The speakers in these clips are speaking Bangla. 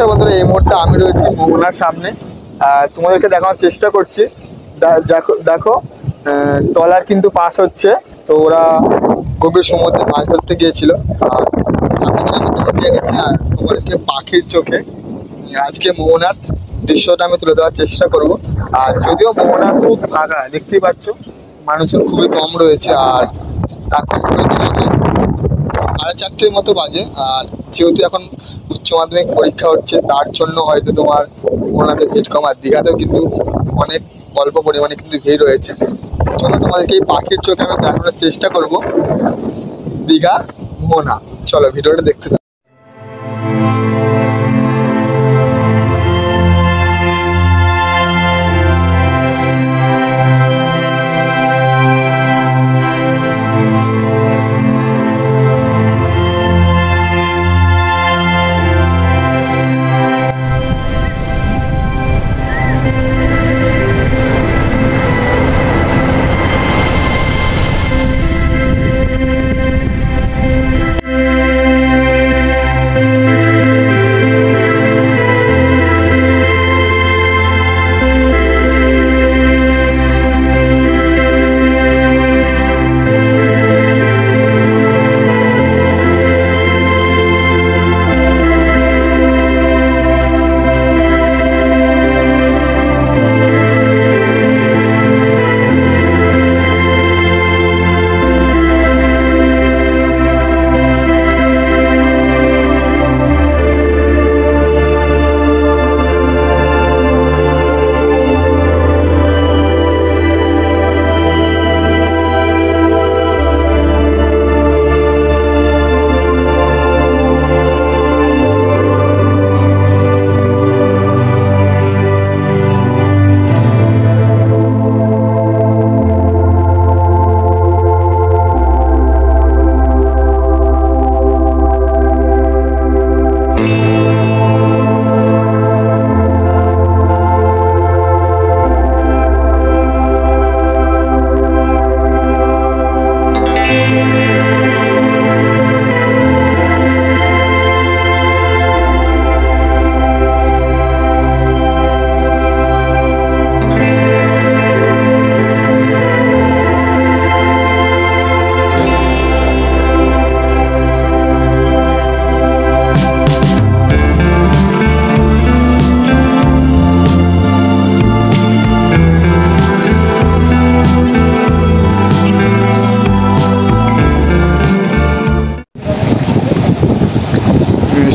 নমস্কার বন্ধুরা, এই মুহূর্তে আমি রয়েছি মোহনার সামনে। তোমাদেরকে দেখানোর চেষ্টা করছি। দেখো ট্রলার কিন্তু পাস হচ্ছে। তো ওরা গভীর সমুদ্রে মাছ ধরতে গিয়েছিল। আর সাথে করে আমি ডুবে এনেছি আর তোমাদেরকে পাখির চোখে আজকে মোহনার দৃশ্যটা আমি তুলে দেওয়ার চেষ্টা করব। আর যদিও মোহনা খুব ফাঁকা, দেখতেই পাচ্ছ মানুষজন খুবই কম রয়েছে। আর এখন বাজে 4:30 মতো বাজে। আর যেহেতু এখন উচ্চ মাধ্যমিক পরীক্ষা হচ্ছে, তার জন্য হয়তো তোমার মোহনাতে ভিড় কম। আর দীঘাতেও কিন্তু অনেক অল্প পরিমাণে কিন্তু ভিড় রয়েছে। চলো তোমাদেরকে এই পাখির চোখে আমি দেখানোর চেষ্টা করব দীঘা মোহনা। চলো ভিডিওটা দেখতে থাকো।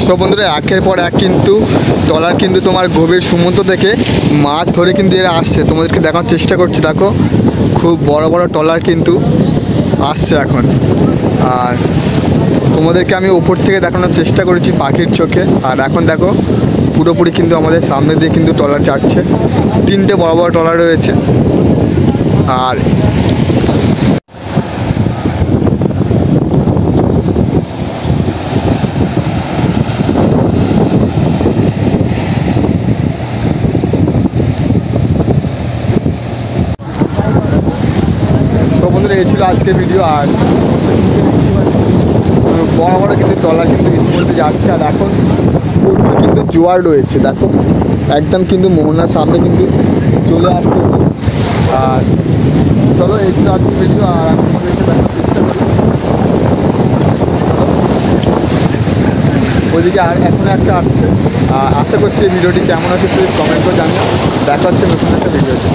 সব বন্ধুরা একের পর এক কিন্তু ট্রলার কিন্তু তোমার গভীর সমুদ্র থেকে মাছ ধরে কিন্তু এরা আসছে। তোমাদেরকে দেখানোর চেষ্টা করছি। দেখো খুব বড় বড় ট্রলার কিন্তু আসছে এখন। আর তোমাদেরকে আমি উপর থেকে দেখানোর চেষ্টা করেছি পাখির চোখে। আর এখন দেখো পুরোপুরি কিন্তু আমাদের সামনে দিয়ে কিন্তু ট্রলার যাচ্ছে। 3টে বড় বড় ট্রলার রয়েছে। আর এই ছিল আজকে ভিডিও। আর বড় বড় কিন্তু ট্রলার কিন্তু ইতিমধ্যে যাচ্ছে। আর এখন প্রচুর কিন্তু জোয়ার রয়েছে। দেখো একদম কিন্তু মোহনার সামনে কিন্তু চলে আসছে। আর চলো এই ছিল আজকে ভিডিও। আর আমি দেখার চেষ্টা করি ওইদিকে আর এখন একটা আসছে। আশা করছি এই ভিডিওটি কেমন আছে প্লিজ কমেন্ট করে জানিও। দেখা হচ্ছে নতুন একটা ভিডিওতে।